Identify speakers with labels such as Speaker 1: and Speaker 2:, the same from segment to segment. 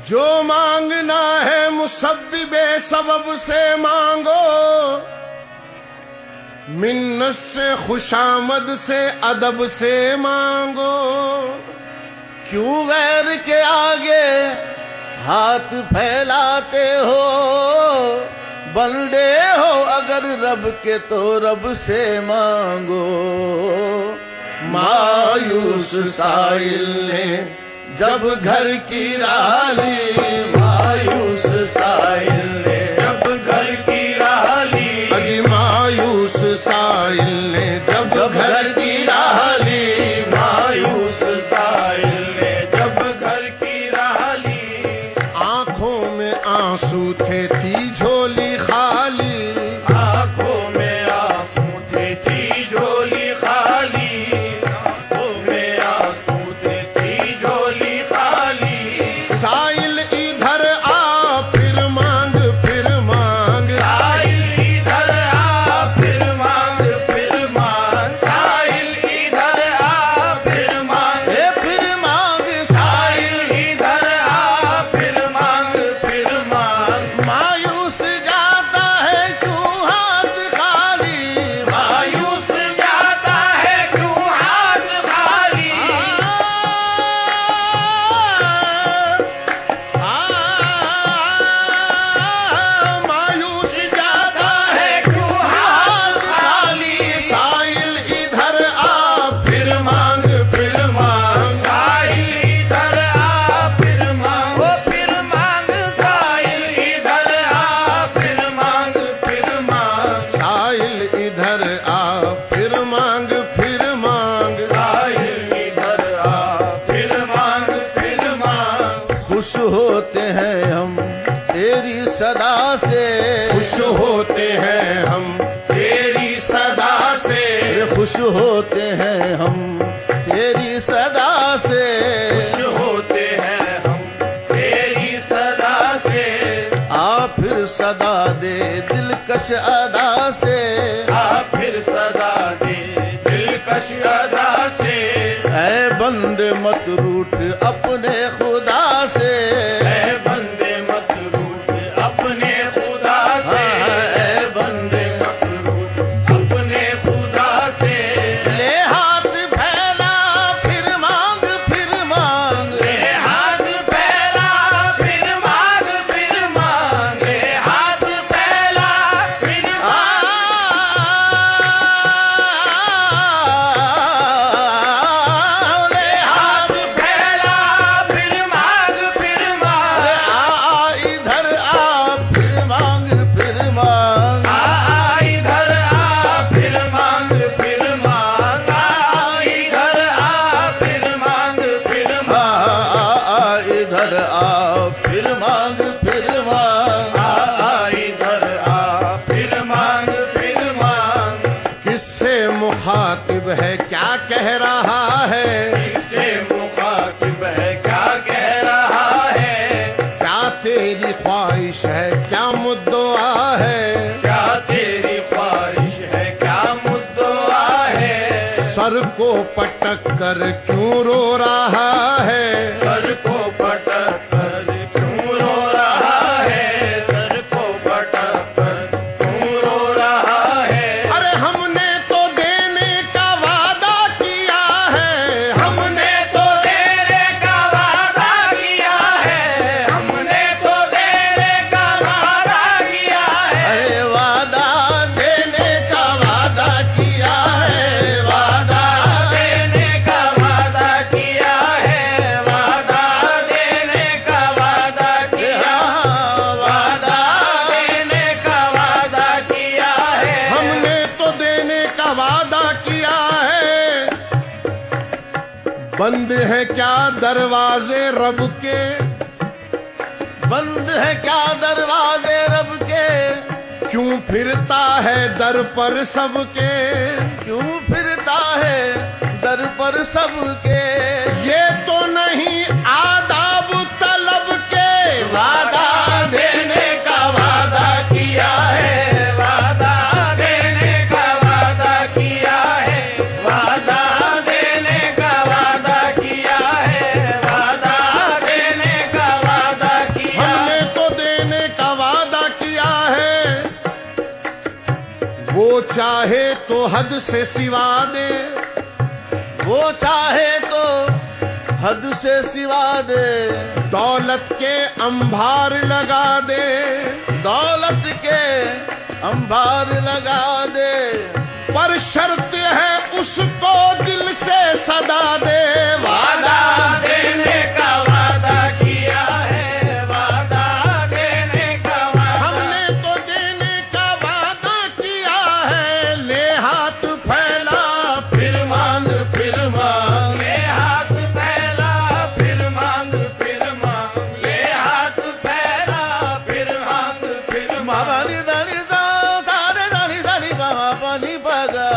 Speaker 1: जो मांगना है मुसब्बिबे सबब से मांगो, मिन्नत से खुशामद से अदब से मांगो। क्यों गैर के आगे हाथ फैलाते हो, बंदे हो अगर रब के तो रब से मांगो। मायूस साइल ने जब घर की राली, मायूस साइल ने जब घर की राली, अजी मायूस साइल ने जब घर की राली, मायूस साइल ने जब घर की राली। आंखों में आंसू थे थी झोली खाली, आंखों में आंसू थे थी झोली खाली, आंखों में आंसू थे थी झोली खाली। साइल इधर आ फिर मांग फिर मांग, साइल इधर आ फिर मांग फिर मांग, साइल इधर आ फिर मांग फिर मांग, साइल इधर आ फिर मांग फिर मांग। मायूस जाता है क्यों हाथ खाली, मायूस जाता है क्यों हाथ खाली। मायूस जाता है क्यों हाथ खाली। साइल इधर आ फिर मांग फिर मांग, साइल इधर आ फिर मांग फिर मांग, साइल इधर आ फिर मांग फिर मांग, साइल इधर आ फिर मांग फिर मांग, साइल इधर आ फिर मांग फिर मांग। खुश होते हैं हम तेरी सदा से, खुश होते हैं हम तेरी सदा से, खुश होते हैं हम तेरी सदा से, खुश होते हैं हम तेरी सदा से। आ फिर सदा दे दिलकश अदा से, आ फिर सदा दे दिलकश अदा से। ऐ बंदे मत रूठ अपने खुदा से, ऐ बंदे मत रूठ अपने खुदा से, ऐ बंदे मत रूठ अपने खुदा से। ले हाथ फैला फिर मांग फिर मांग, ले हाथ फैला फिर मांग फिर मांग, ले हाथ फैला फिर मांग। ले हाथ फैला फिर मांग फिर मांग, आ इधर आ फिर मांग फिर मांग, आ इधर आ फिर मांग फिर मांग, आ इधर आ फिर मांग फिर मांग, आ इधर आ फिर मांग फिर मांग, आ इधर आ फिर मांग फिर मांग। किससे मुखातिब है क्या कह रहा है, किससे मुखातिब है क्या कह रहा है। क्या तेरी ख्वाहिश है क्या मुद्दोआ है, क्या तेरी ख्वाहिश है क्या मुद्दोआ है। सर को पटक कर क्यों रो रहा है, सर को पटक कर क्यों रो रहा है, सर को पटक कर क्यों रो रहा है। अरे हमने तो देने का वादा किया है, हमने तो देने का वादा किया है, हमने तो देने का वादा किया है। अरे वादा देने का वादा किया है, वादा देने का वादा किया है, वादा देने का वादा किया, वादा देने का वादा किया है। हमने तो देने का वादा किया है। बंद है क्या दरवाजे रब के, बंद है क्या दरवाजे रब के। क्यों फिरता है दर पर सबके, क्यों फिरता है दर पर सबके, ये तो नहीं आदाब तलब के, वादा देने का वादा किया है, वादा देने का वादा किया है, वादा देने का वादा किया है, वादा देने का वादा किया। हमने तो देने का वादा किया है, वो चाहे तो हद से सिवा दे, वो चाहे तो हद से सिवा दे, दौलत के अंबार लगा दे, दौलत के अंबार लगा दे, पर शर्त है उसको दिल से सदा दे, वादा देने का वादा किया है, वादा देने का वादा। हमने तो देने का वादा किया है, ले हाथ फैला फिर मांग फिर मांग, ले हाथ फैला फिर मांग फिर मांग, ले हाथ फैला फिर मांग फिर मांग। मारी दानी दा सारे दानी दानी बाबा पानी पगा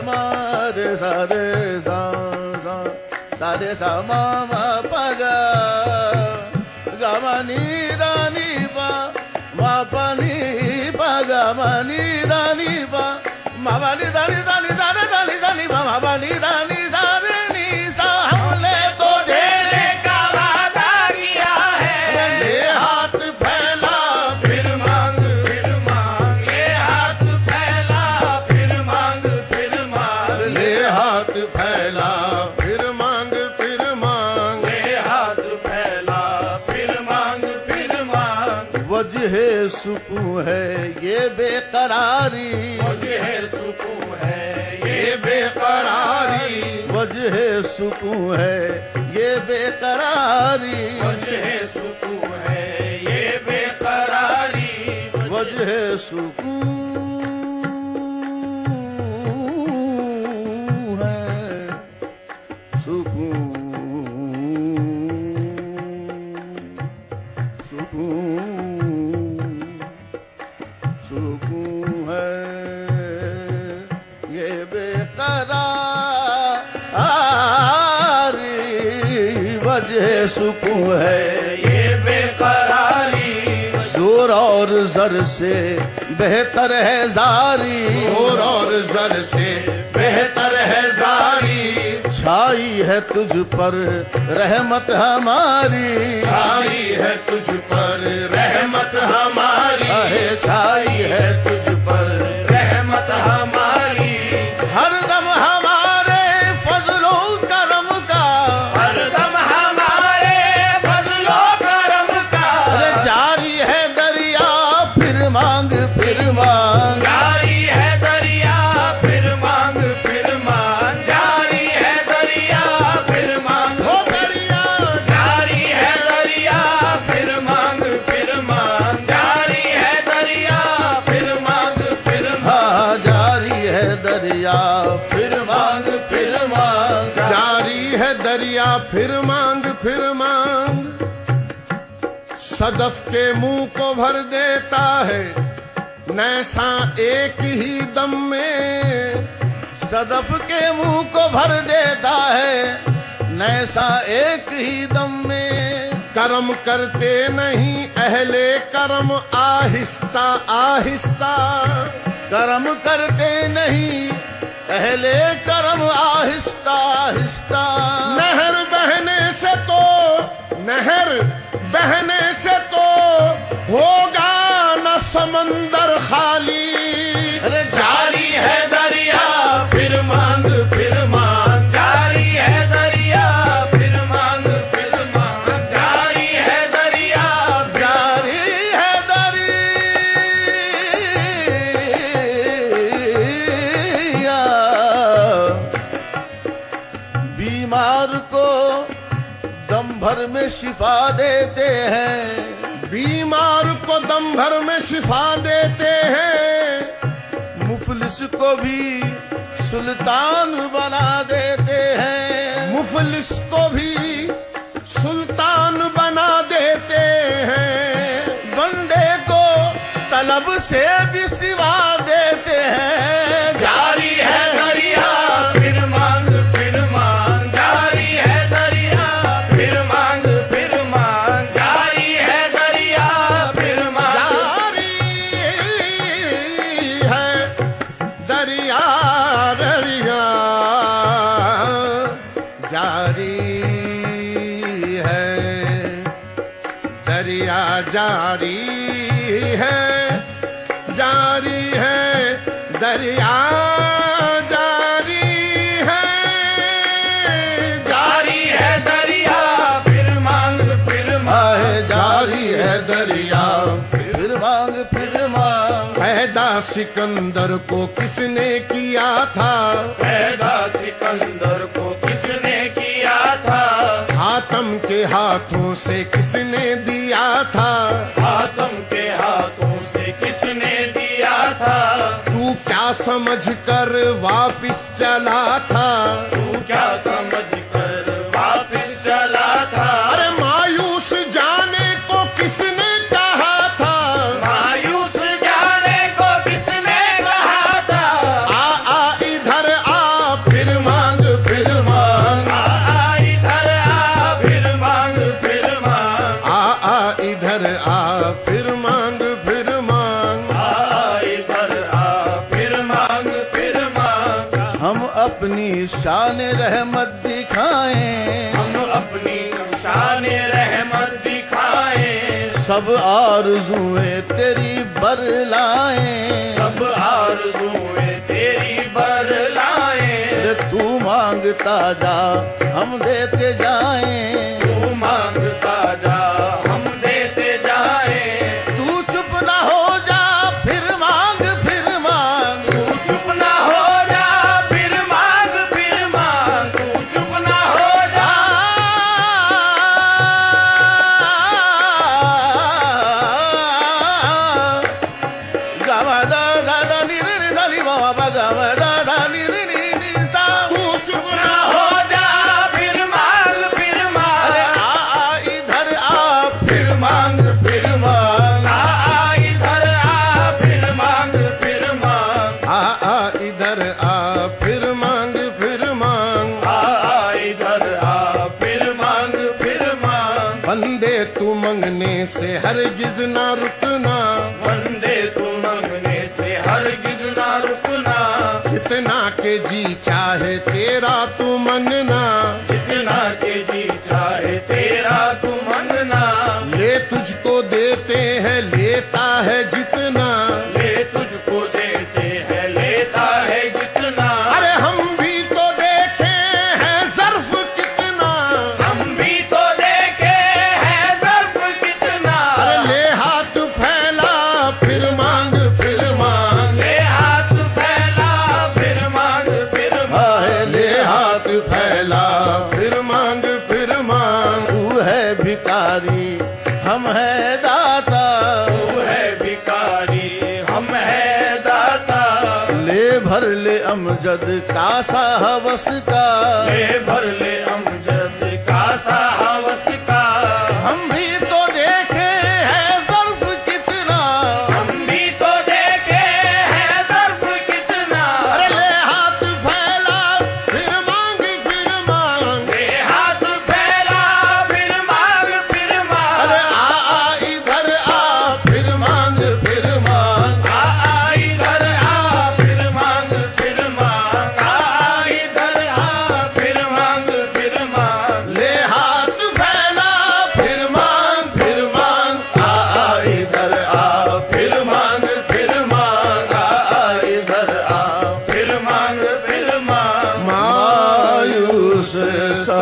Speaker 1: मारे सारे सा सारे सा मामा पगा गमनी दानी बा मा पानी पगा मनी दानी बा मावानी दानी दानी दानी दानी दानी मावानी दानी दानी नी सा। हमने तो देने का वादा किया है, ले हाथ फैला फिर मांग फिर मांग, ले हाथ फैला फिर मांग फिर मांग, ले हाथ फैला फिर मांग फिर मांग, ले हाथ फैला फिर मांग फिर मांग। वजह सुकून है ये बेकरारी, वजह सुकून है ये बेकरारी, वजह सुकून है ये बेकरारी, वजह सुकून है ये बेकरारी, वजह सुकून है सुकून सुकून है ये बेकरारी, वजह सुकून है ये बेकरारी। जोर और जर से बेहतर है जारी, जोर और जर से बेहतर है जारी, छाई है तुझ पर रहमत हमारी, छाई है तुझ पर रहमत हमारी, छाई है तुझ पर रहमत हमारी। हर दम हमारे फजलो करम का, हर दम हमारे फजलो करम का, जारी है दरिया फिर मांग फिर मांग, जारी है दरिया फिर मांग फिर मांग, जारी है दरिया फिर मांग, हो दरिया जारी है दरिया फिर मांग फिर मांग, जारी है दरिया फिर मांग फिर मांग, जारी है दरिया फिर मांग फिर मांग, जारी है दरिया फिर मांग फिर मांग। सदफ के मुंह को भर देता है नैसा एक ही दम में, सदफ के मुंह को भर देता है नैसा एक ही दम में। करम करते नहीं अहले करम आहिस्ता आहिस्ता, करम करते नहीं अहले करम आहिस्ता आहिस्ता। नहर बहने से तो नहर बहने से तो होगा न समंदर खाली, अरे जारी है दरिया फिर मांग फिर मांग, जारी है दरिया फिर मांग फिर मांग, जारी है दरिया जारी है दरिया। बीमार को दम भर में शिफा देते हैं, बीमार को दम भर में शिफा देते हैं, मुफलिस को भी सुल्तान बना देते हैं, मुफलिस को भी सुल्तान बना देते हैं। बंदे को तलब से भी सिवा देते हैं, जारी है दरिया फिर मांग फिर मांग, जारी है दरिया जारी है
Speaker 2: दरिया फिर मांग
Speaker 1: जारी है दरिया फिर मांग पैदा सिकंदर को किसने किया था हातम के हाथों से किसने दिया था तू क्या समझ कर वापिस चला था अरे मायूस जाने को किसने कहा था आ इधर आ फिर मांग आ इधर आ फिर मांग हम अपनी शान रहमत दिखाएं सब आरज़ुएं तेरी बरलाएं तू मांगता जा हम देते जाएं तू चुप ना हो जा फिर मांग तू चुप ना हो जा फिर मांग तू चुप ना हो जा गवदा दादा निर दली बाबा गवदा दानी नी सा तू चुप ना हो जा फिर मांग अरे आ इधर आ फिर मांग आ इधर आ फिर मांग आ इधर आ फिर मांग बंदे तू मंगने से हरगिज ना रुकना जितना के जी चाहे तेरा तू मंगना ले तुझको देते हैं लेता है जितना अरे हम भी तो देखे हैं ज़र्फ कितना अरे ले हाथ फैला फिर मांग ले हाथ फैला फिर मांग तू है भिखारी हम है दाता ले भर ले अमजद कासा हवस का हम भी तो देखे हैं ज़र्फ कितना अरे ले हाथ फैला फिर मांग अरे आ इधर आ फिर मांग ले हाथ फैला फिर मांग आ इधर आ फिर मांग आ इधर आ मायूस सा